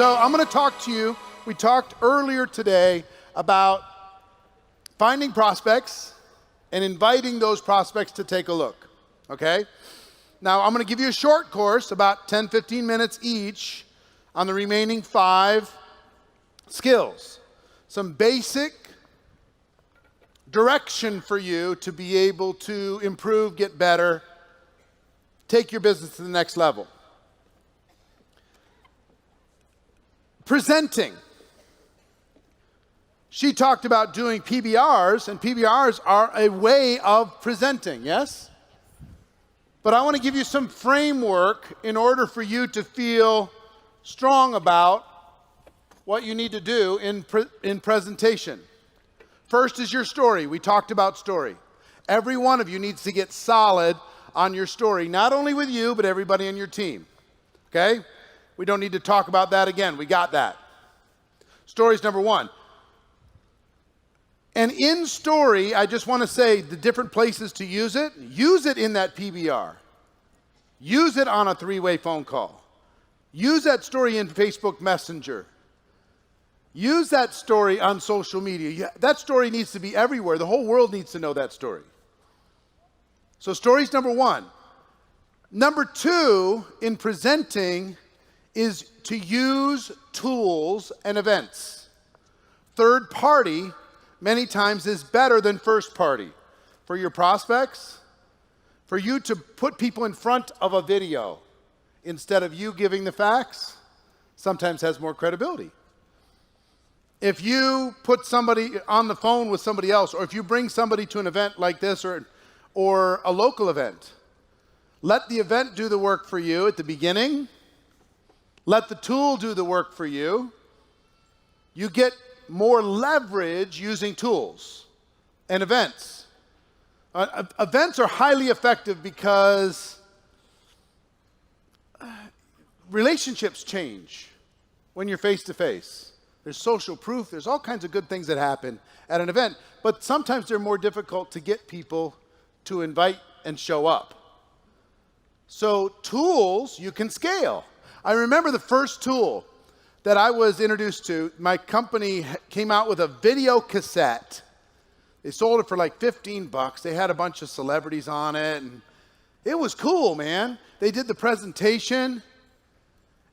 So I'm going to talk to you. We talked earlier today about finding prospects and inviting those prospects to take a look, okay? Now, I'm going to give you a short course, about 10, 15 minutes each, on the remaining 5 skills. Some basic direction for you to be able to improve, get better, take your business to the next level. Presenting. She talked about doing PBRs, and PBRs are a way of presenting, yes? But I want to give you some framework in order for you to feel strong about what you need to do in presentation. First is your story. We talked about story. Every one of you needs to get solid on your story, not only with you, but everybody in your team, okay? We don't need to talk about that again. We got that. Story's number 1. And in story, I just want to say the different places to use it. Use it in that PBR. Use it on a 3-way phone call. Use that story in Facebook Messenger. Use that story on social media. That story needs to be everywhere. The whole world needs to know that story. So story's number 1. Number 2 in presenting is to use tools and events. Third party many times is better than first party. For your prospects, for you to put people in front of a video instead of you giving the facts, sometimes has more credibility. If you put somebody on the phone with somebody else, or if you bring somebody to an event like this or a local event, let the event do the work for you at the beginning. Let the tool do the work for you. You get more leverage using tools and events. Events are highly effective because relationships change when you're face to face. There's social proof. There's all kinds of good things that happen at an event, but sometimes they're more difficult to get people to invite and show up. So tools you can scale. I remember the first tool that I was introduced to. My company came out with a video cassette. They sold it for like $15. They had a bunch of celebrities on it, and it was cool, man. They did the presentation,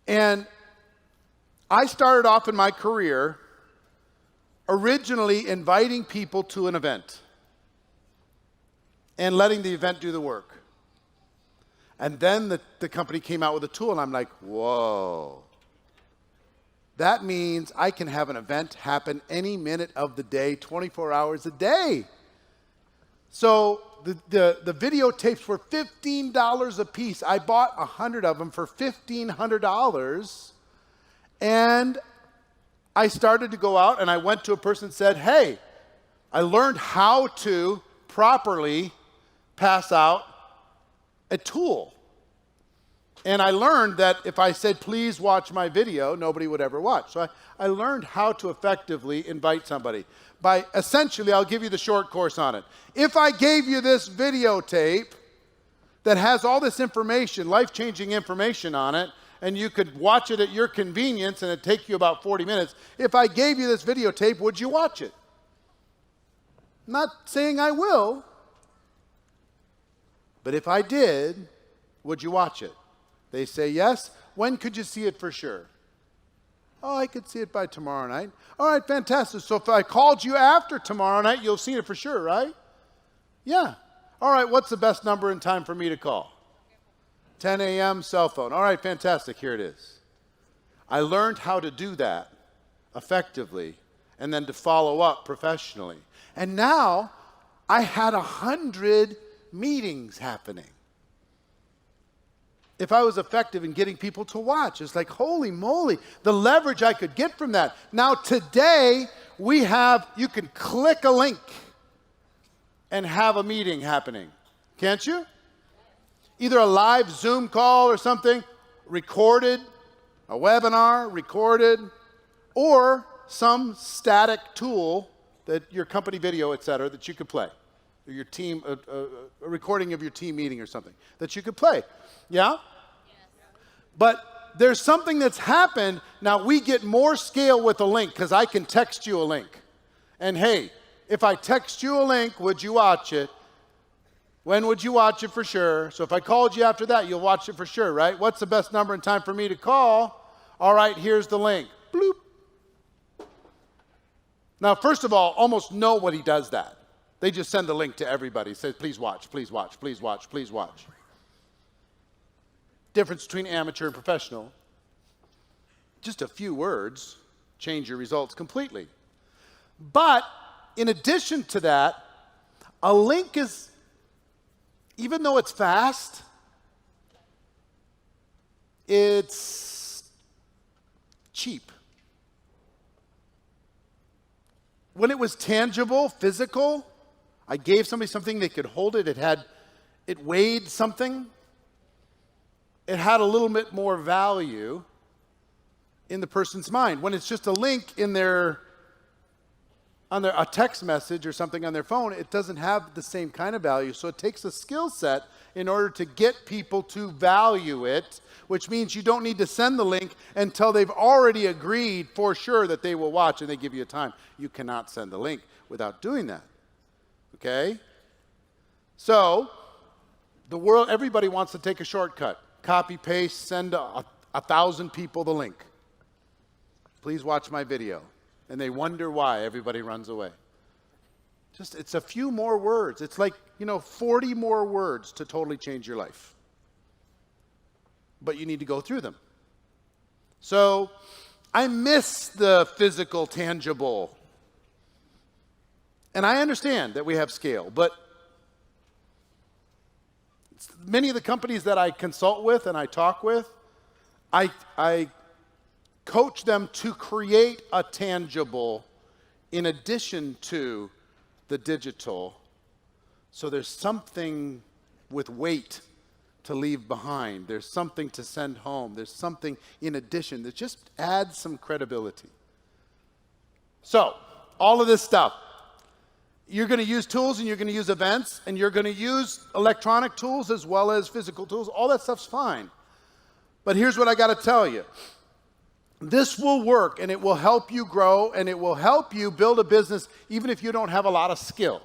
and I started off in my career originally inviting people to an event and letting the event do the work. And then the company came out with a tool, and I'm like, whoa. That means I can have an event happen any minute of the day, 24 hours a day. So the videotapes were $15 a piece. I bought 100 of them for $1,500. And I started to go out, and I went to a person and said, hey, I learned how to properly pass out a tool. And I learned that if I said, please watch my video, nobody would ever watch. So I learned how to effectively invite somebody. By essentially, I'll give you the short course on it. If I gave you this videotape that has all this information, life-changing information on it, and you could watch it at your convenience, and it'd take you about 40 minutes, if I gave you this videotape, would you watch it? I'm not saying I will, but if I did, would you watch it? They say yes. When could you see it for sure? Oh, I could see it by tomorrow night. All right, fantastic. So if I called you after tomorrow night, you'll see it for sure, right? Yeah. All right, what's the best number and time for me to call? 10 a.m. cell phone. All right, fantastic. Here it is. I learned how to do that effectively and then to follow up professionally. And now I had 100 meetings happening. If I was effective in getting people to watch, it's like, holy moly, the leverage I could get from that. Now today, you can click a link and have a meeting happening. Can't you? Either a live Zoom call or something, recorded, a webinar, recorded, or some static tool that your company video, et cetera, that you could play. Or your team, a recording of your team meeting or something that you could play. Yeah? Yes. But there's something that's happened. Now we get more scale with a link because I can text you a link. And hey, if I text you a link, would you watch it? When would you watch it for sure? So if I called you after that, you'll watch it for sure, right? What's the best number and time for me to call? All right, here's the link. Bloop. Now, first of all, almost nobody does that. They just send the link to everybody. Says, please watch, please watch, please watch, please watch. Difference between amateur and professional. Just a few words change your results completely. But in addition to that, a link is, even though it's fast, it's cheap. When it was tangible, physical, I gave somebody something, they could hold it, it weighed something, it had a little bit more value in the person's mind. When it's just a link in a text message or something on their phone, it doesn't have the same kind of value. So it takes a skill set in order to get people to value it, which means you don't need to send the link until they've already agreed for sure that they will watch and they give you a time. You cannot send the link without doing that. Okay? So, the world, everybody wants to take a shortcut. Copy, paste, send 1,000 people the link. Please watch my video. And they wonder why everybody runs away. It's a few more words. It's like, 40 more words to totally change your life. But you need to go through them. So, I miss the physical, tangible. And I understand that we have scale, but many of the companies that I consult with and I talk with, I coach them to create a tangible in addition to the digital. So there's something with weight to leave behind. There's something to send home. There's something in addition that just adds some credibility. So all of this stuff, you're going to use tools and you're going to use events and you're going to use electronic tools as well as physical tools. All that stuff's fine. But here's what I got to tell you. This will work and it will help you grow and it will help you build a business even if you don't have a lot of skill.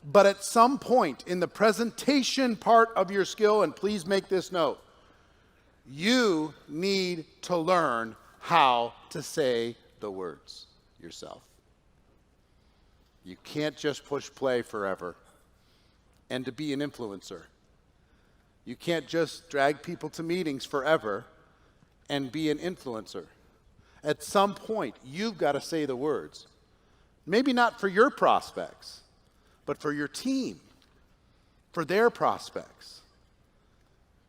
But at some point in the presentation part of your skill, and please make this note, you need to learn how to say the words yourself. You can't just push play forever and to be an influencer. You can't just drag people to meetings forever and be an influencer. At some point, you've got to say the words. Maybe not for your prospects, but for your team, for their prospects.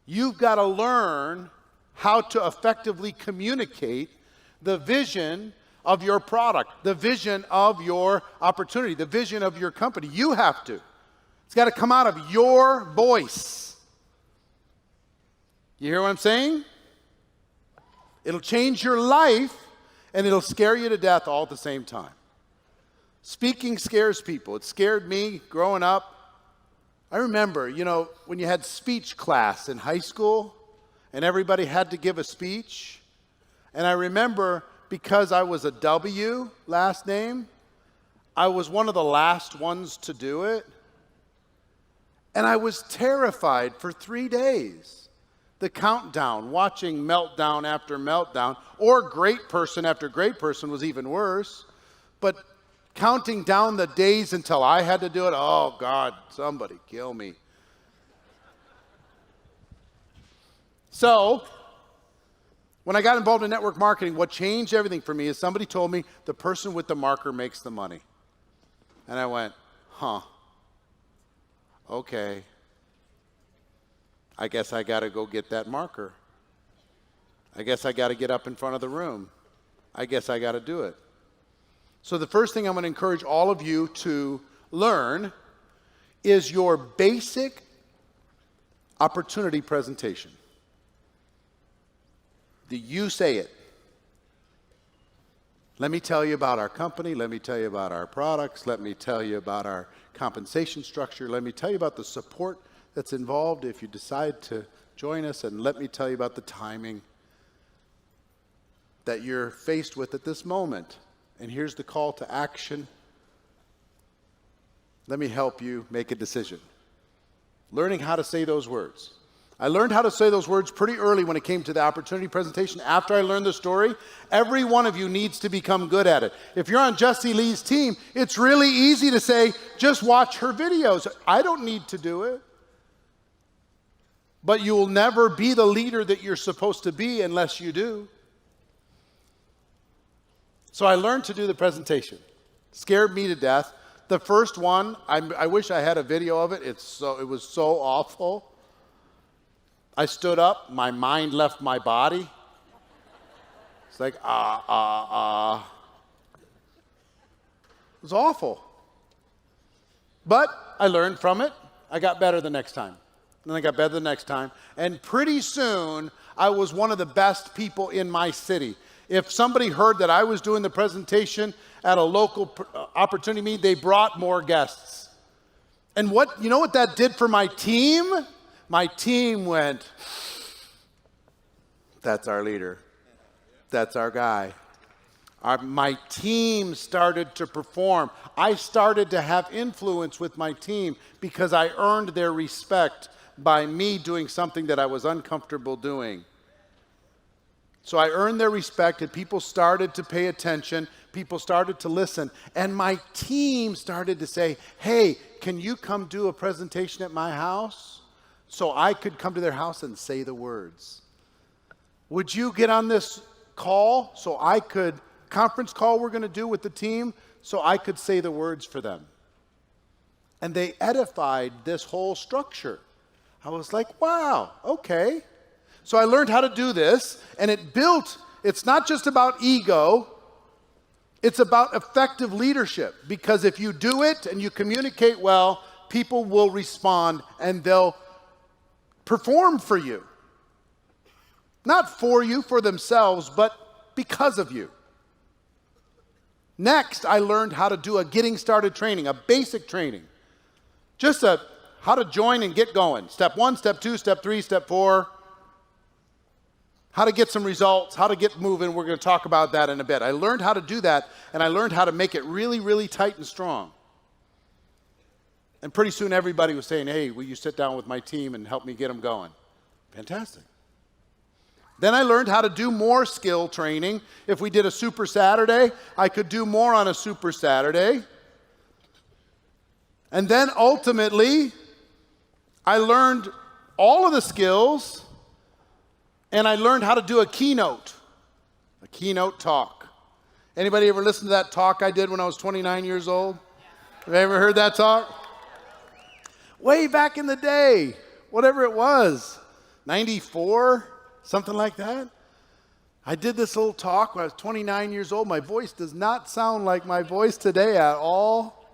You've got to learn how to effectively communicate the vision of your product, the vision of your opportunity, the vision of your company. You have to. It's got to come out of your voice. You hear what I'm saying? It'll change your life, and it'll scare you to death all at the same time. Speaking scares people. It scared me growing up. I remember, when you had speech class in high school, and everybody had to give a speech. And I remember, because I was a W last name, I was one of the last ones to do it. And I was terrified for 3 days. The countdown, watching meltdown after meltdown, or great person after great person was even worse. But counting down the days until I had to do it, oh God, somebody kill me. So, when I got involved in network marketing, what changed everything for me is somebody told me the person with the marker makes the money. And I went, okay. I guess I got to go get that marker. I guess I got to get up in front of the room. I guess I got to do it. So the first thing I'm going to encourage all of you to learn is your basic opportunity presentation. You say it. Let me tell you about our company. Let me tell you about our products. Let me tell you about our compensation structure. Let me tell you about the support that's involved if you decide to Join us and let me tell you about the timing that you're faced with at this moment. And here's the call to action. Let me help you make a decision. Learning how to say those words. I learned how to say those words pretty early when it came to the opportunity presentation. After I learned the story, every one of you needs to become good at it. If you're on Jessie Lee's team, it's really easy to say, just watch her videos. I don't need to do it. But you will never be the leader that you're supposed to be unless you do. So I learned to do the presentation. Scared me to death. The first one, I wish I had a video of it. It was so awful. I stood up, my mind left my body. It's like, It was awful. But I learned from it. I got better the next time. And then I got better the next time. And pretty soon, I was one of the best people in my city. If somebody heard that I was doing the presentation at a local opportunity meeting, they brought more guests. And you know what that did for my team? My team went, that's our leader. That's our guy. My team started to perform. I started to have influence with my team because I earned their respect by me doing something that I was uncomfortable doing. So I earned their respect, and people started to pay attention. People started to listen. And my team started to say, hey, can you come do a presentation at my house? So I could come to their house and say the words. Would you get on this call so I could, conference call we're going to do with the team, so I could say the words for them? And they edified this whole structure. I was like, wow, okay. So I learned how to do this, and it's not just about ego, it's about effective leadership. Because if you do it and you communicate well, people will respond and they'll perform for you. Not for you, for themselves, but because of you. Next, I learned how to do a getting started training, a basic training. Just how to join and get going. Step 1, step 2, step 3, step 4. How to get some results, how to get moving. We're going to talk about that in a bit. I learned how to do that, and I learned how to make it really, really tight and strong. And pretty soon everybody was saying, hey, will you sit down with my team and help me get them going? Fantastic. Then I learned how to do more skill training. If we did a Super Saturday, I could do more on a Super Saturday. And then ultimately, I learned all of the skills, and I learned how to do a keynote talk. Anybody ever listen to that talk I did when I was 29 years old? Have you ever heard that talk? Way back in the day, whatever it was, 94, something like that. I did this little talk when I was 29 years old. My voice does not sound like my voice today at all.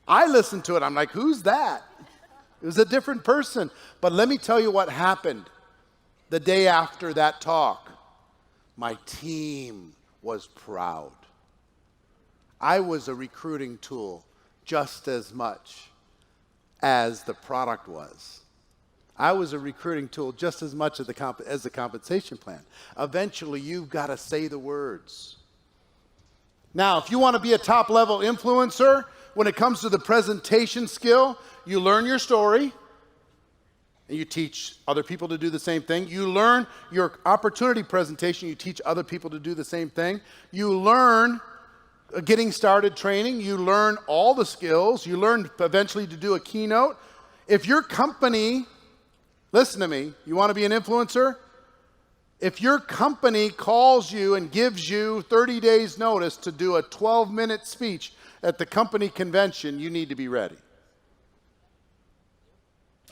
I listened to it. I'm like, who's that? It was a different person. But let me tell you what happened the day after that talk. My team was proud. I was a recruiting tool just as much as the product was. I was a recruiting tool just as much as the compensation plan. Eventually, you've got to say the words. Now, if you want to be a top-level influencer, when it comes to the presentation skill, you learn your story, and you teach other people to do the same thing. You learn your opportunity presentation, you teach other people to do the same thing. You learn getting started training, you learn all the skills, you learn eventually to do a keynote. If your company, listen to me, you want to be an influencer? If your company calls you and gives you 30 days notice to do a 12-minute speech at the company convention, you need to be ready.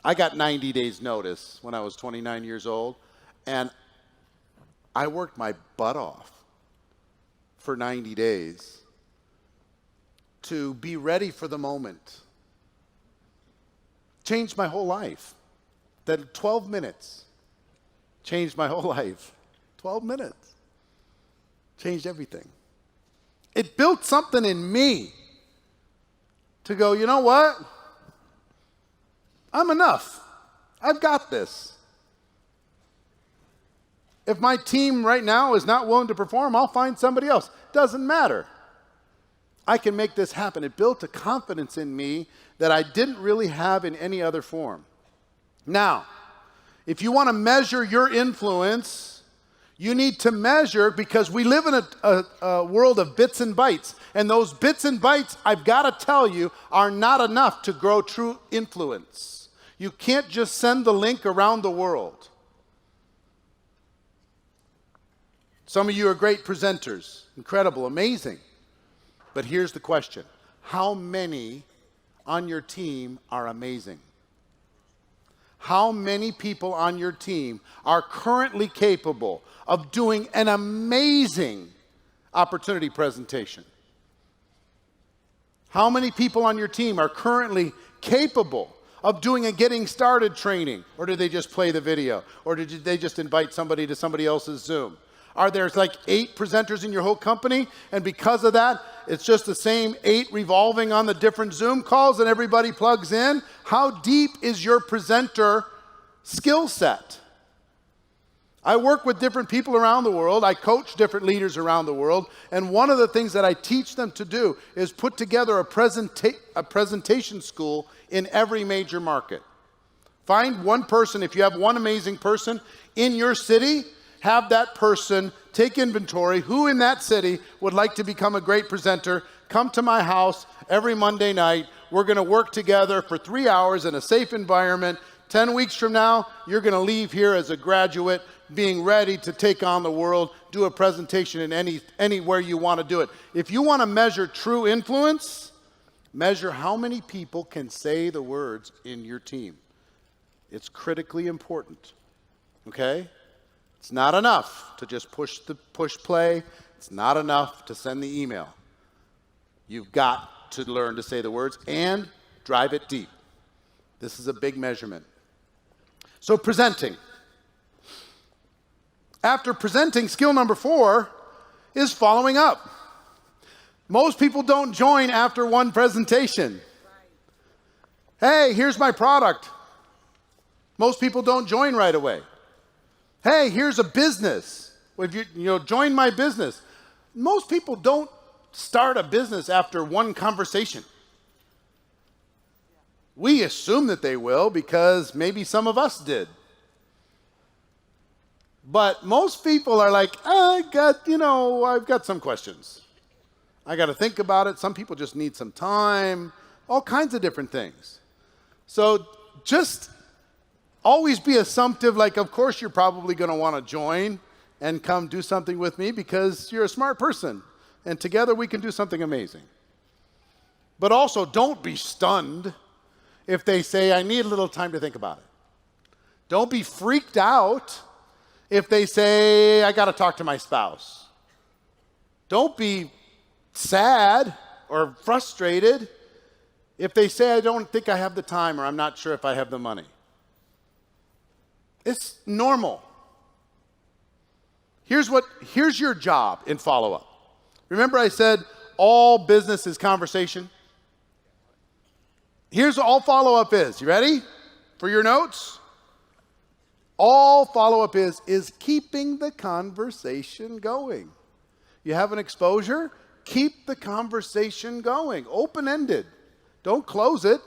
I got 90 days notice when I was 29 years old, and I worked my butt off for 90 days to be ready for the moment. Changed my whole life. That 12 minutes changed my whole life. 12 minutes changed everything. It built something in me to go, you know what? I'm enough. I've got this. If my team right now is not willing to perform, I'll find somebody else. Doesn't matter. I can make this happen. It built a confidence in me that I didn't really have in any other form. Now, if you want to measure your influence, you need to measure, because we live in a world of bits and bytes. And those bits and bytes, I've got to tell you, are not enough to grow true influence. You can't just send the link around the world. Some of you are great presenters. Incredible, amazing. But here's the question. How many on your team are amazing? How many people on your team are currently capable of doing an amazing opportunity presentation? How many people on your team are currently capable of doing a getting started training? Or did they just play the video? Or did they just invite somebody to somebody else's Zoom? Are there like 8 presenters in your whole company, and because of that, it's just the same 8 revolving on the different Zoom calls and everybody plugs in? How deep is your presenter skill set? I work with different people around the world. I coach different leaders around the world, and one of the things that I teach them to do is put together a presentation school in every major market. Find one person. If you have one amazing person in your city, have that person take inventory. Who in that city would like to become a great presenter? Come to my house every Monday night. We're going to work together for 3 hours in a safe environment. 10 weeks from now, you're going to leave here as a graduate, being ready to take on the world, do a presentation in anywhere you want to do it. If you want to measure true influence, measure how many people can say the words in your team. It's critically important. Okay? It's not enough to just push play. It's not enough to send the email. You've got to learn to say the words and drive it deep. This is a big measurement. So presenting. After presenting, skill number 4 is following up. Most people don't join after one presentation. Hey, here's my product. Most people don't join right away. Hey, here's a business. If you join my business. Most people don't start a business after one conversation. We assume that they will because maybe some of us did. But most people are like, I've got some questions. I got to think about it. Some people just need some time, all kinds of different things. So just always be assumptive, like, of course you're probably going to want to join and come do something with me because you're a smart person, and together we can do something amazing. But also, don't be stunned if they say, I need a little time to think about it. Don't be freaked out if they say, I got to talk to my spouse. Don't be sad or frustrated if they say, I don't think I have the time, or I'm not sure if I have the money. It's normal. Here's your job in follow-up. Remember I said all business is conversation? Here's what all follow-up is. You ready for your notes? All follow-up is keeping the conversation going. You have an exposure? Keep the conversation going. Open-ended. Don't close it.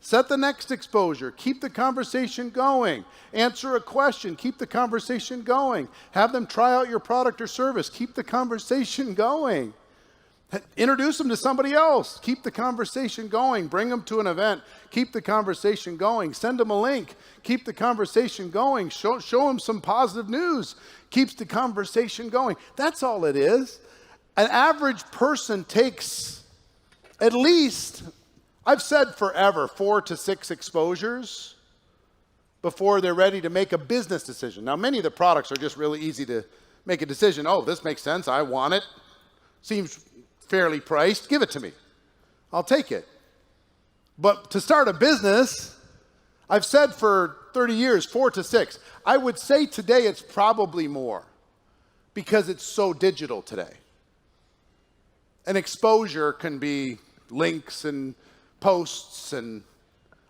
Set the next exposure. Keep the conversation going. Answer a question. Keep the conversation going. Have them try out your product or service. Keep the conversation going. Introduce them to somebody else. Keep the conversation going. Bring them to an event. Keep the conversation going. Send them a link. Keep the conversation going. Show them some positive news. Keeps the conversation going. That's all it is. An average person takes at least, I've said forever, 4 to 6 exposures before they're ready to make a business decision. Now, many of the products are just really easy to make a decision. Oh, this makes sense. I want it. Seems fairly priced. Give it to me. I'll take it. But to start a business, I've said for 30 years, 4 to 6. I would say today it's probably more because it's so digital today. An exposure can be links and posts and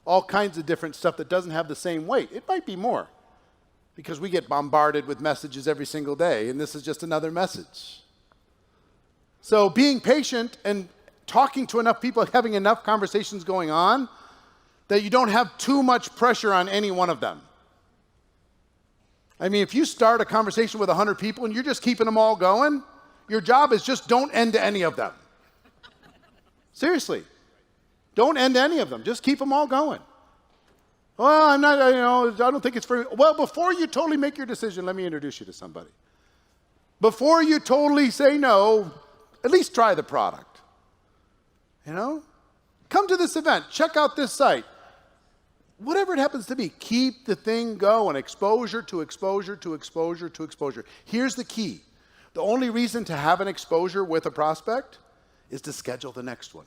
all kinds of different stuff that doesn't have the same weight. It might be more because we get bombarded with messages every single day, and this is just another message. So being patient and talking to enough people, having enough conversations going on, that you don't have too much pressure on any one of them. I mean, if you start a conversation with 100 people and you're just keeping them all going, your job is just don't end any of them. Seriously. Don't end any of them. Just keep them all going. Well, I'm not, I don't think it's for me. Well, before you totally make your decision, let me introduce you to somebody. Before you totally say no, at least try the product. Come to this event. Check out this site. Whatever it happens to be, keep the thing going. Exposure to exposure to exposure to exposure. Here's the key. The only reason to have an exposure with a prospect is to schedule the next one.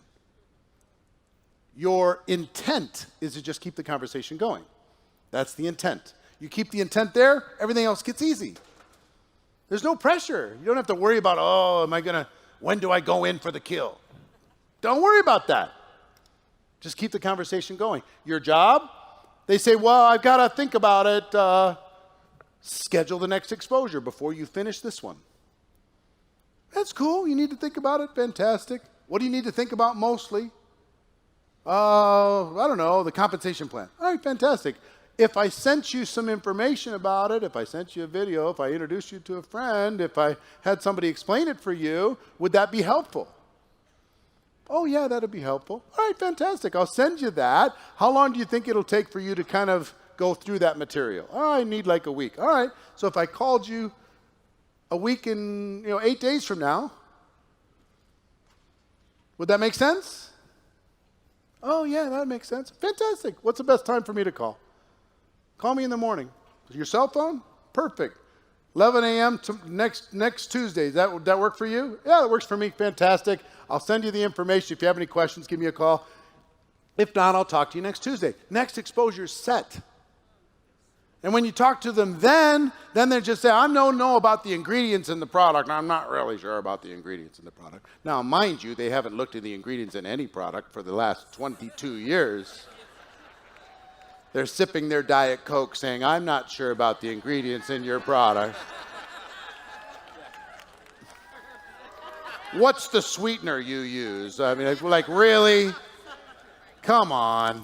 Your intent is to just keep the conversation going. That's the intent. You keep the intent there, everything else gets easy. There's no pressure. You don't have to worry about, when do I go in for the kill? Don't worry about that. Just keep the conversation going. Your job, they say, well, I've got to think about it. Schedule the next exposure before you finish this one. That's cool. You need to think about it. Fantastic. What do you need to think about mostly? I don't know, the compensation plan. All right, fantastic. If I sent you some information about it, if I sent you a video, if I introduced you to a friend, if I had somebody explain it for you, would that be helpful? Oh, yeah, that'd be helpful. All right, fantastic. I'll send you that. How long do you think it'll take for you to kind of go through that material? Oh, I need like a week. All right, so if I called you a week and 8 days from now, would that make sense? Oh, yeah, that makes sense. Fantastic. What's the best time for me to call? Call me in the morning. Your cell phone? Perfect. 11 a.m. to next Tuesday. Does that work for you? Yeah, it works for me. Fantastic. I'll send you the information. If you have any questions, give me a call. If not, I'll talk to you next Tuesday. Next exposure is set. And when you talk to them then they just say, I don't know about the ingredients in the product. I'm not really sure about the ingredients in the product. Now, mind you, they haven't looked at the ingredients in any product for the last 22 years. They're sipping their Diet Coke saying, I'm not sure about the ingredients in your product. What's the sweetener you use? I mean, like really? Come on.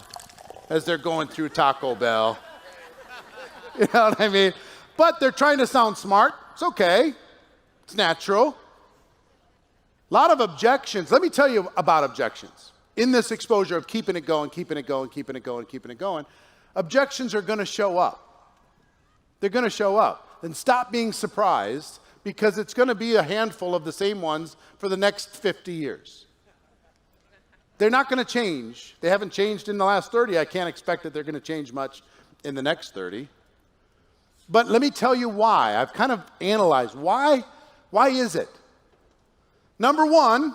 As they're going through Taco Bell. You know what I mean? But they're trying to sound smart. It's okay. It's natural. A lot of objections. Let me tell you about objections. In this exposure of keeping it going, keeping it going, keeping it going, keeping it going, objections are going to show up. They're going to show up. And stop being surprised, because it's going to be a handful of the same ones for the next 50 years. They're not going to change. They haven't changed in the last 30. I can't expect that they're going to change much in the next 30. But let me tell you why. I've kind of analyzed why is it? Number one,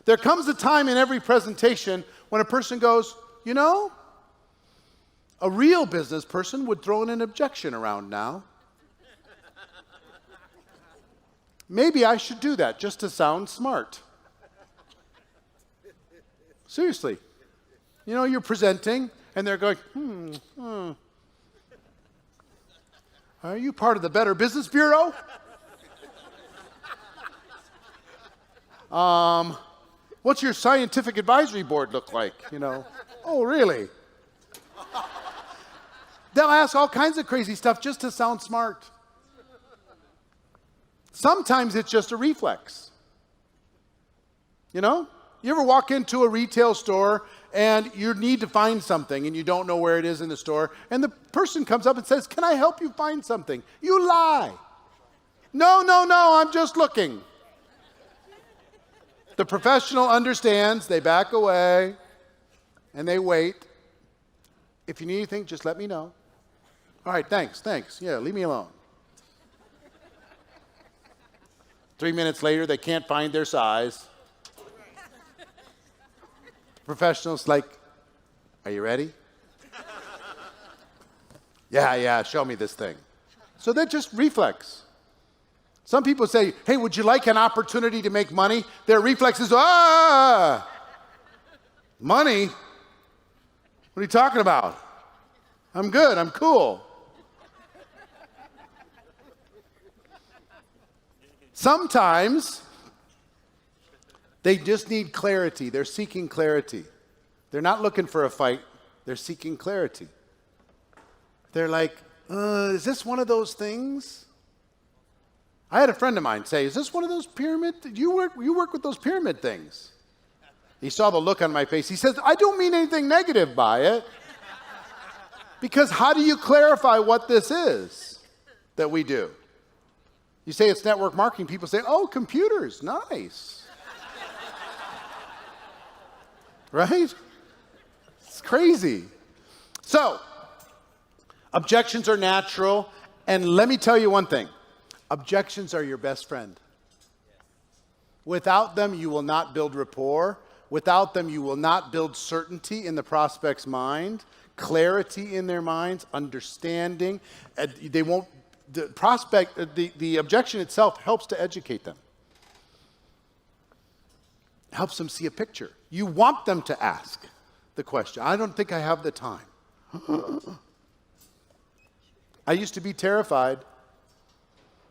there comes a time in every presentation when a person goes, a real business person would throw in an objection around now. Maybe I should do that just to sound smart. Seriously. You're presenting and they're going, Are you part of the Better Business Bureau? What's your scientific advisory board look like? Oh, really? They'll ask all kinds of crazy stuff just to sound smart. Sometimes it's just a reflex. You ever walk into a retail store and you need to find something and you don't know where it is in the store, and the person comes up and says, can I help you find something? You lie. No, I'm just looking. The professional understands, they back away, and they wait. If you need anything, just let me know. All right, thanks. Yeah, leave me alone. 3 minutes later, they can't find their size. Professionals like, are you ready? Yeah, show me this thing. So they're just reflex. Some people say, hey, would you like an opportunity to make money? Their reflex is, money? What are you talking about? I'm good, I'm cool. Sometimes they just need clarity. They're seeking clarity. They're not looking for a fight. They're seeking clarity. They're like, is this one of those things? I had a friend of mine say, is this one of those pyramid? You work with those pyramid things. He saw the look on my face. He says, I don't mean anything negative by it. Because how do you clarify what this is that we do? You say it's network marketing. People say, oh, computers, nice. Right? It's crazy. So, objections are natural. And let me tell you one thing. Objections are your best friend. Without them, you will not build rapport. Without them, you will not build certainty in the prospect's mind, clarity in their minds, understanding. They won't. The objection itself helps to educate them. Helps them see a picture. You want them to ask the question. I don't think I have the time. I used to be terrified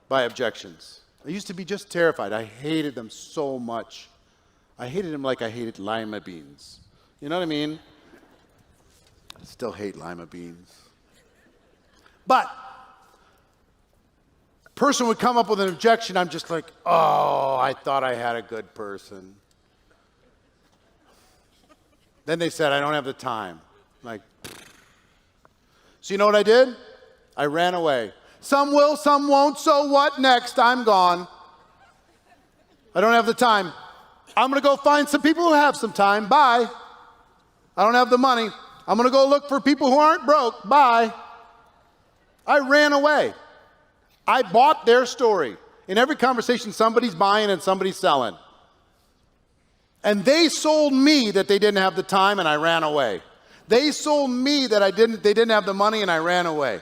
by objections. I used to be just terrified. I hated them so much. I hated them like I hated lima beans. You know what I mean? I still hate lima beans. But a person would come up with an objection. I'm just like, oh, I thought I had a good person. Then they said, I don't have the time. I'm like, so you know what I did? I ran away. Some will, some won't. So what? Next, I'm gone. I don't have the time. I'm going to go find some people who have some time. Bye. I don't have the money. I'm going to go look for people who aren't broke. Bye. I ran away. I bought their story. In every conversation, somebody's buying and somebody's selling. And they sold me that they didn't have the time, and I ran away. They sold me that they didn't have the money, and I ran away.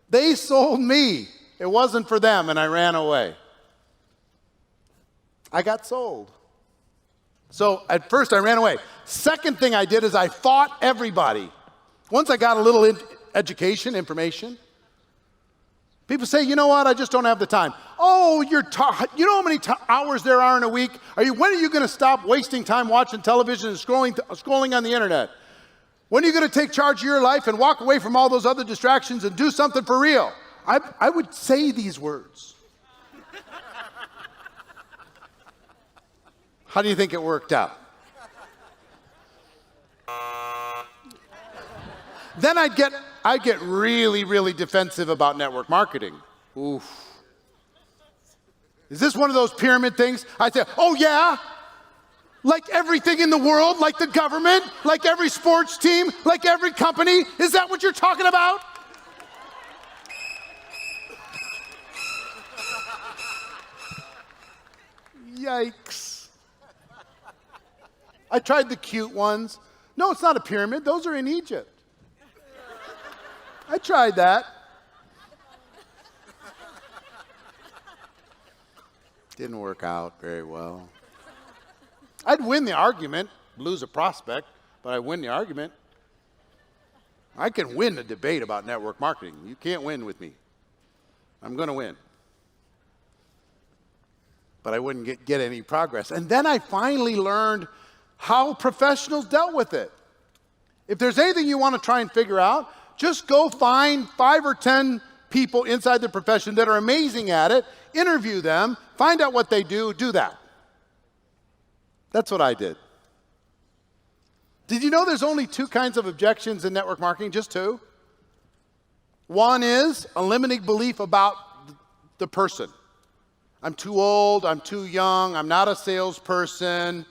They sold me. It wasn't for them, and I ran away. I got sold. So at first I ran away. Second thing I did is I fought everybody. Once I got a little education, information, people say, you know what, I just don't have the time. Oh, you know how many hours there are in a week? When are you going to stop wasting time watching television and scrolling on the internet? When are you going to take charge of your life and walk away from all those other distractions and do something for real? I would say these words. How do you think it worked out? Then I'd get really, really defensive about network marketing. Oof. Is this one of those pyramid things? I'd say, oh yeah, like everything in the world, like the government, like every sports team, like every company. Is that what you're talking about? Yikes. I tried the cute ones. No, it's not a pyramid. Those are in Egypt. I tried that. Didn't work out very well. I'd win the argument, lose a prospect, but I win the argument. I can win a debate about network marketing. You can't win with me. I'm going to win. But I wouldn't get any progress. And then I finally learned how professionals dealt with it. If there's anything you want to try and figure out, just go find 5 or 10 people inside the profession that are amazing at it, interview them, find out what they do that. That's what I did. Did you know there's only 2 kinds of objections in network marketing? Just 2. One is a limiting belief about the person. I'm too old, I'm too young, I'm not a salesperson,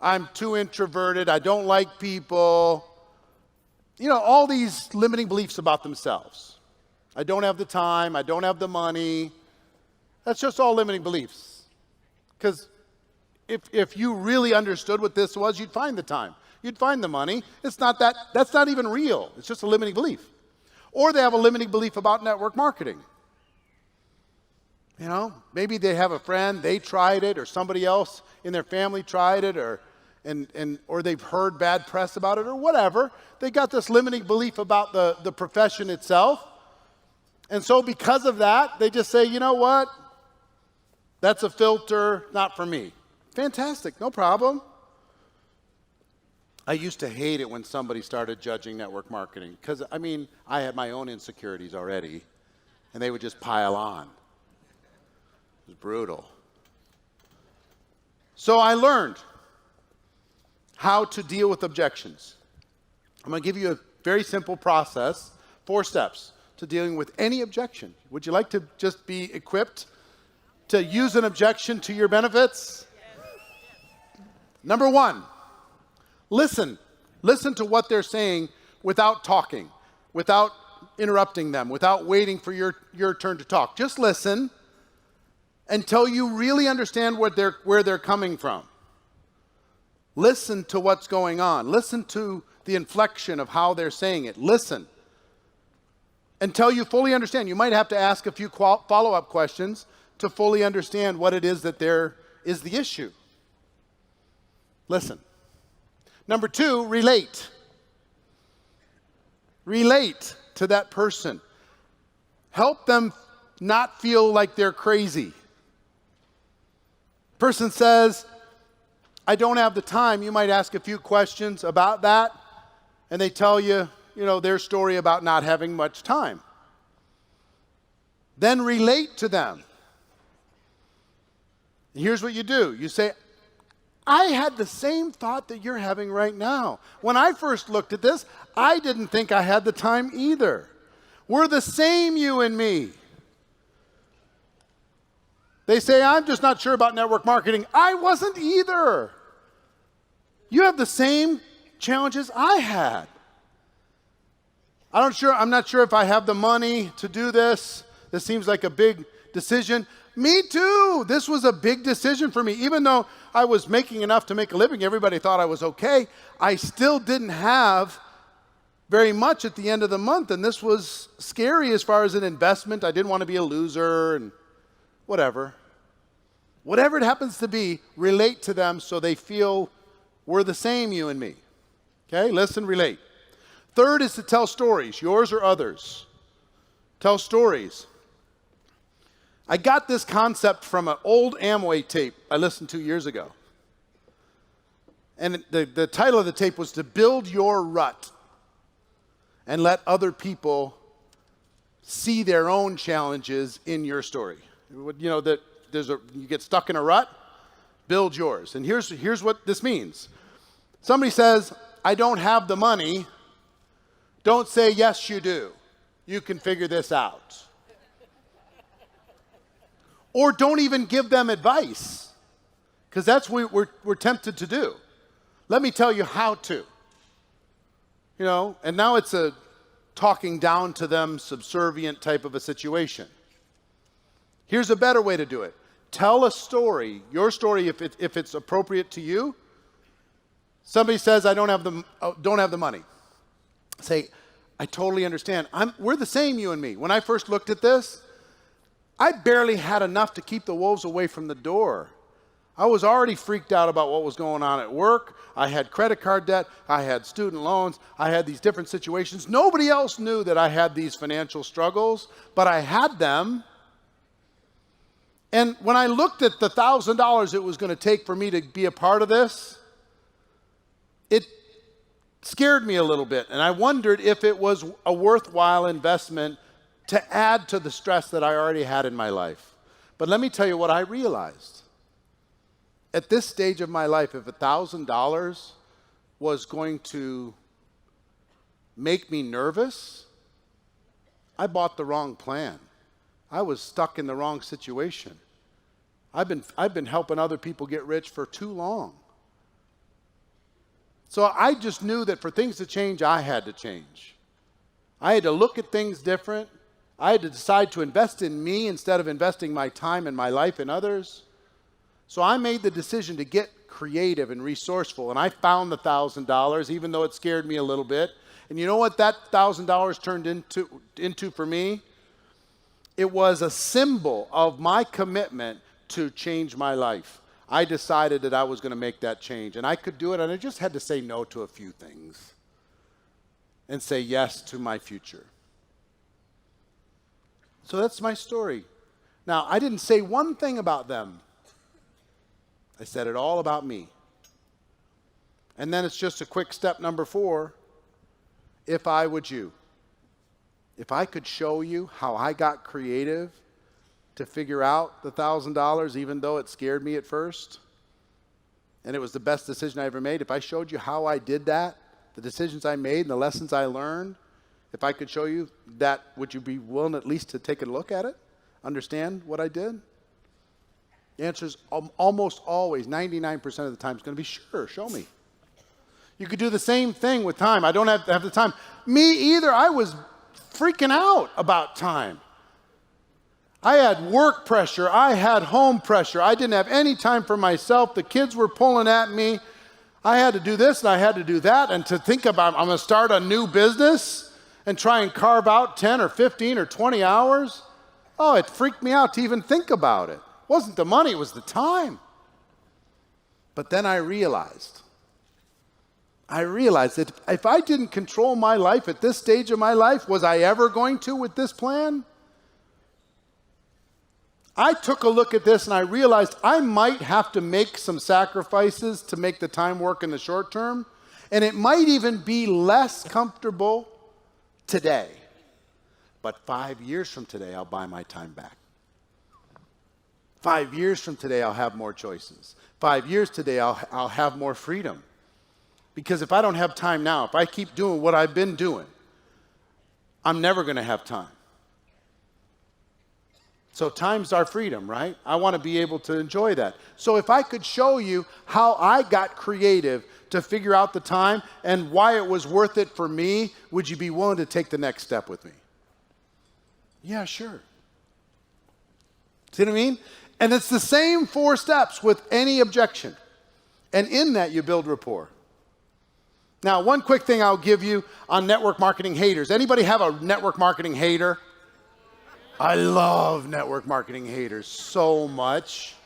I'm too introverted, I don't like people. You know, all these limiting beliefs about themselves. I don't have the time, I don't have the money. That's just all limiting beliefs. Because if you really understood what this was, you'd find the time. You'd find the money. That's not even real. It's just a limiting belief. Or they have a limiting belief about network marketing. You know, maybe they have a friend, they tried it, or somebody else in their family tried it, or they've heard bad press about it, or whatever. They got this limiting belief about the profession itself. And so because of that, they just say, you know what? That's a filter, not for me. Fantastic, no problem. I used to hate it when somebody started judging network marketing because, I had my own insecurities already, and they would just pile on. It was brutal. So I learned how to deal with objections. I'm going to give you a very simple process, 4 steps to dealing with any objection. Would you like to just be equipped to use an objection to your benefits? Number 1. Listen. Listen to what they're saying without talking, without interrupting them, without waiting for your turn to talk. Just listen until you really understand where they're coming from. Listen to what's going on. Listen to the inflection of how they're saying it. Listen until you fully understand. You might have to ask a few follow-up questions to fully understand what it is that there is the issue. Listen. Number 2, relate. Relate to that person. Help them not feel like they're crazy. Person says, I don't have the time. You might ask a few questions about that, and they tell you, their story about not having much time. Then relate to them. Here's what you do. You say, I had the same thought that you're having right now. When I first looked at this, I didn't think I had the time either. We're the same, you and me. They say, I'm just not sure about network marketing. I wasn't either. You have the same challenges I had. I'm not sure if I have the money to do this. This seems like a big decision. Me too. This was a big decision for me. Even though I was making enough to make a living, everybody thought I was okay. I still didn't have very much at the end of the month, and this was scary as far as an investment. I didn't want to be a loser and whatever. Whatever it happens to be, relate to them so they feel we're the same, you and me. Okay? Listen, relate. 3rd is to tell stories, yours or others. Tell stories. I got this concept from an old Amway tape I listened to years ago. And the title of the tape was To Build Your Rut and Let Other People See Their Own Challenges in Your Story. That you get stuck in a rut, build yours. And here's what this means. Somebody says, I don't have the money. Don't say, yes, you do. You can figure this out. Or don't even give them advice, because that's what we're tempted to do. Let me tell you how to. And now it's a talking down to them, subservient type of a situation. Here's a better way to do it. Tell a story, your story if it's appropriate to you. Somebody says, I don't have the money. Say, I totally understand. We're the same, you and me. When I first looked at this, I barely had enough to keep the wolves away from the door. I was already freaked out about what was going on at work. I had credit card debt. I had student loans. I had these different situations. Nobody else knew that I had these financial struggles, but I had them. And when I looked at the $1,000 it was going to take for me to be a part of this, it scared me a little bit. And I wondered if it was a worthwhile investment to add to the stress that I already had in my life. But let me tell you what I realized. At this stage of my life, if $1,000 was going to make me nervous, I bought the wrong plan. I was stuck in the wrong situation. I've been helping other people get rich for too long. So I just knew that for things to change, I had to change. I had to look at things different. I had to decide to invest in me instead of investing my time and my life in others. So I made the decision to get creative and resourceful, and I found the $1,000, even though it scared me a little bit. And you know what that $1,000 turned into for me? It was a symbol of my commitment to change my life. I decided that I was going to make that change, and I could do it, and I just had to say no to a few things and say yes to my future. So that's my story. Now, I didn't say one thing about them. I said it all about me. And then it's just a quick step number 4. If I would you. If I could show you how I got creative to figure out the $1,000, even though it scared me at first, and it was the best decision I ever made, if I showed you how I did that, the decisions I made and the lessons I learned, if I could show you that, would you be willing at least to take a look at it? Understand what I did? The answer is almost always, 99% of the time, it's going to be sure, show me. You could do the same thing with time. I don't have to have the time. Me either. I was freaking out about time. I had work pressure. I had home pressure. I didn't have any time for myself. The kids were pulling at me. I had to do this and I had to do that. And to think about, I'm going to start a new business and try and carve out 10 or 15 or 20 hours. Oh, it freaked me out to even think about it. It wasn't the money, it was the time. But then I realized that if I didn't control my life at this stage of my life, was I ever going to with this plan? I took a look at this and I realized I might have to make some sacrifices to make the time work in the short term, and it might even be less comfortable today. But 5 years from today, I'll buy my time back. 5 years from today, I'll have more choices. 5 years today, I'll have more freedom. Because if I don't have time now, if I keep doing what I've been doing, I'm never going to have time. So time's our freedom, right? I want to be able to enjoy that. So if I could show you how I got creative to figure out the time and why it was worth it for me, would you be willing to take the next step with me? Yeah, sure. See what I mean? And it's the same 4 steps with any objection. And in that, you build rapport. Now, one quick thing I'll give you on network marketing haters. Anybody have a network marketing hater? I love network marketing haters so much.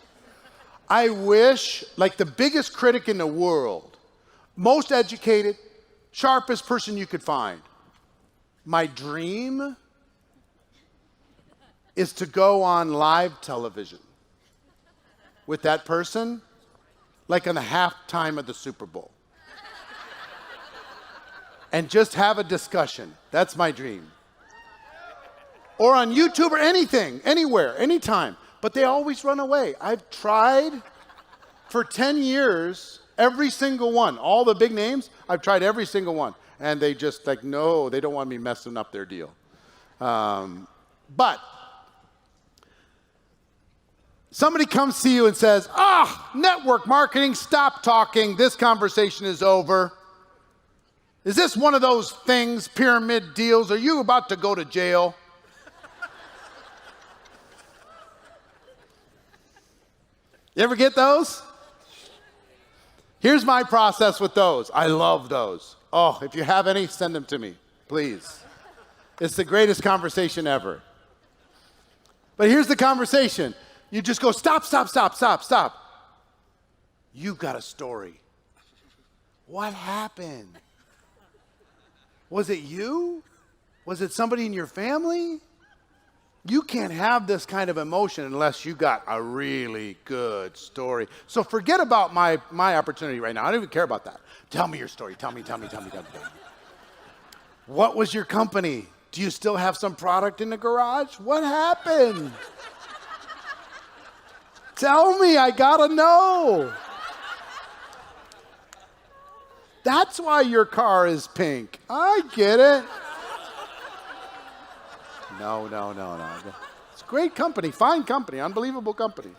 I wish, like the biggest critic in the world, most educated, sharpest person you could find. My dream is to go on live television with that person, like on the halftime of the Super Bowl. And just have a discussion. That's my dream. Or on YouTube or anything, anywhere, anytime. But they always run away. I've tried for 10 years, every single one. All the big names, I've tried every single one. And they just like, no, they don't want me messing up their deal. But somebody comes to you and says, network marketing, stop talking. This conversation is over. Is this one of those things, pyramid deals? Are you about to go to jail? You ever get those? Here's my process with those. I love those. Oh, if you have any, send them to me, please. It's the greatest conversation ever. But here's the conversation. You just go, stop. You've got a story. What happened? Was it you? Was it somebody in your family? You can't have this kind of emotion unless you got a really good story. So forget about my opportunity right now. I don't even care about that. Tell me your story. Tell me. What was your company? Do you still have some product in the garage? What happened? Tell me, I gotta know. That's why your car is pink. I get it. No. It's a great company, fine company, unbelievable company.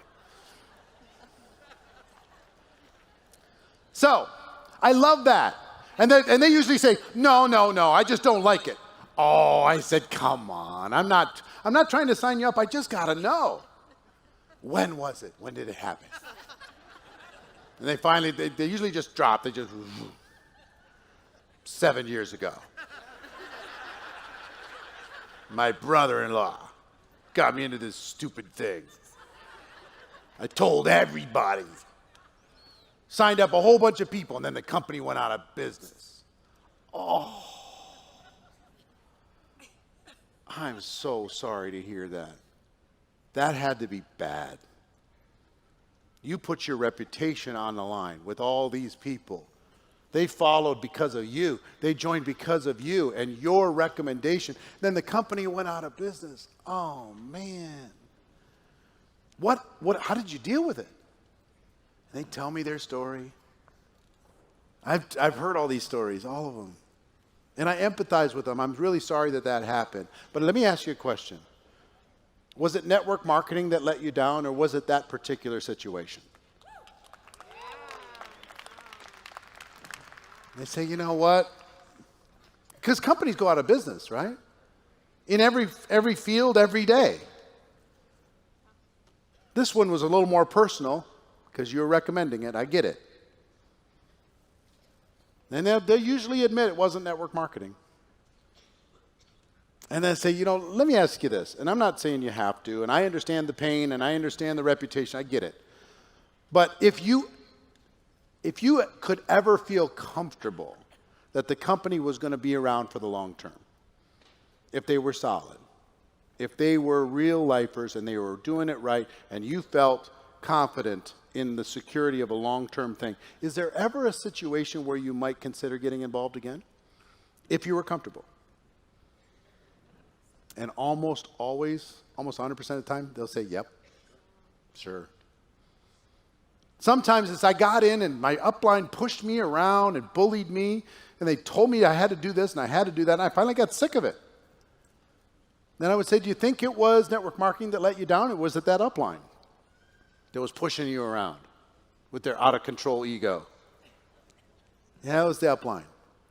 So, I love that. And they usually say, no, I just don't like it. Oh, I said, come on. I'm not trying to sign you up. I just got to know. When was it? When did it happen? And they finally, they usually just drop. They just, 7 years ago. My brother-in-law got me into this stupid thing. I told everybody. Signed up a whole bunch of people, and then the company went out of business. Oh. I'm so sorry to hear that. That had to be bad. You put your reputation on the line with all these people. They followed because of you. They joined because of you and your recommendation. Then the company went out of business. Oh, man. How did you deal with it? They tell me their story. I've heard all these stories, all of them. And I empathize with them. I'm really sorry that happened. But let me ask you a question. Was it network marketing that let you down, or was it that particular situation? They say, you know what? Because companies go out of business, right? In every field, every day. This one was a little more personal because you were recommending it. I get it. And they'll usually admit it wasn't network marketing. And then say, let me ask you this. And I'm not saying you have to. And I understand the pain and I understand the reputation. I get it. But if you could ever feel comfortable that the company was going to be around for the long term, if they were solid, if they were real lifers and they were doing it right, and you felt confident in the security of a long-term thing, is there ever a situation where you might consider getting involved again? If you were comfortable. And almost always, almost 100% of the time, they'll say, yep, sure. Sometimes it's I got in and my upline pushed me around and bullied me, and they told me I had to do this and I had to do that, and I finally got sick of it. Then I would say, do you think it was network marketing that let you down, or was it that upline that was pushing you around with their out-of-control ego? Yeah, it was the upline.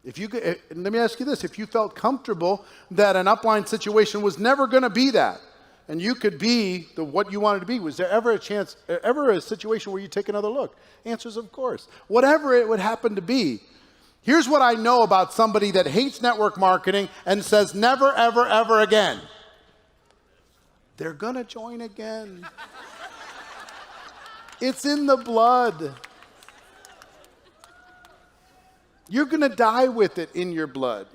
Let me ask you this. If you felt comfortable that an upline situation was never going to be that, and you could be what you wanted to be, was there ever a situation where you take another look? Answers, of course. Whatever it would happen to be. Here's what I know about somebody that hates network marketing and says never, ever, ever again. They're going to join again. It's in the blood. You're going to die with it in your blood.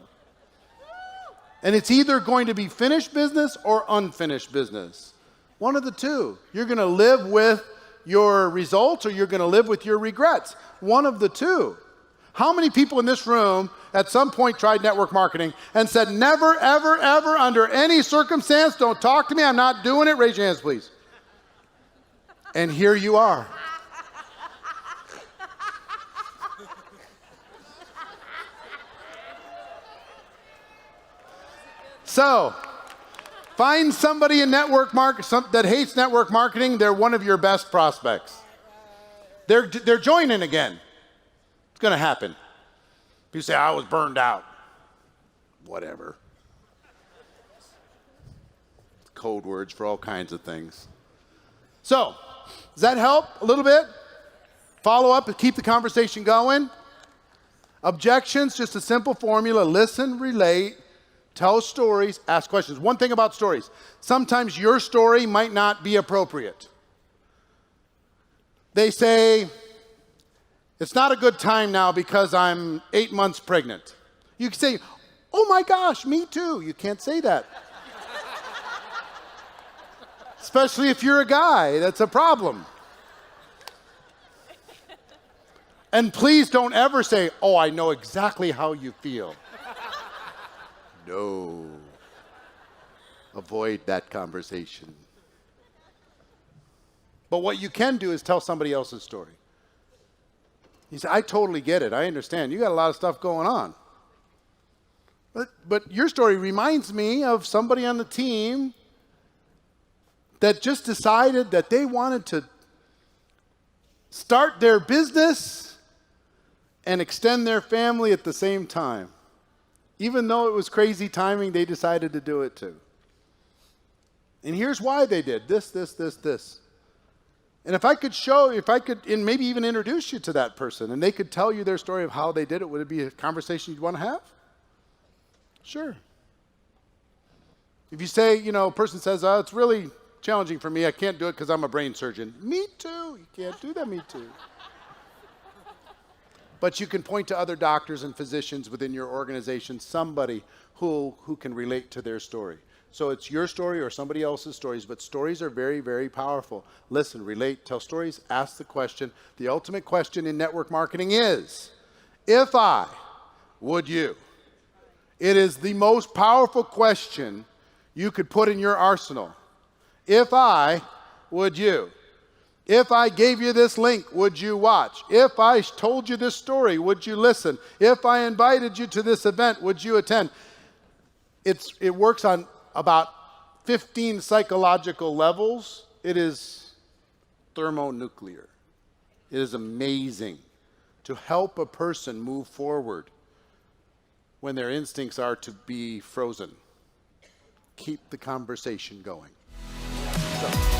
And it's either going to be finished business or unfinished business. One of the two. You're going to live with your results, or you're going to live with your regrets. One of the two. How many people in this room at some point tried network marketing and said, never, ever, ever, under any circumstance, don't talk to me, I'm not doing it? Raise your hands, please. And here you are. So, find somebody in network that hates network marketing. They're one of your best prospects. They're joining again. It's going to happen. If you say, I was burned out. Whatever. Code words for all kinds of things. So, does that help a little bit? Follow up and keep the conversation going. Objections, just a simple formula. Listen, relate. Tell stories, ask questions. One thing about stories, sometimes your story might not be appropriate. They say, it's not a good time now because I'm 8 months pregnant. You can say, oh my gosh, me too. You can't say that. Especially if you're a guy, that's a problem. And please don't ever say, oh, I know exactly how you feel. No. Avoid that conversation. But what you can do is tell somebody else's story. You say, I totally get it. I understand. You got a lot of stuff going on. But your story reminds me of somebody on the team that just decided that they wanted to start their business and extend their family at the same time. Even though it was crazy timing, they decided to do it too. And here's why they did this. And if I could and maybe even introduce you to that person, and they could tell you their story of how they did it, would it be a conversation you'd want to have? Sure. If you say, a person says, it's really challenging for me, I can't do it because I'm a brain surgeon. Me too. You can't do that, me too. But you can point to other doctors and physicians within your organization, somebody who can relate to their story. So it's your story or somebody else's stories, but stories are very, very powerful. Listen, relate, tell stories, ask the question. The ultimate question in network marketing is, if I, would you? It is the most powerful question you could put in your arsenal. If I, would you? If I gave you this link, would you watch? If I told you this story, would you listen? If I invited you to this event, would you attend? It works on about 15 psychological levels. It is thermonuclear. It is amazing to help a person move forward when their instincts are to be frozen. Keep the conversation going. So.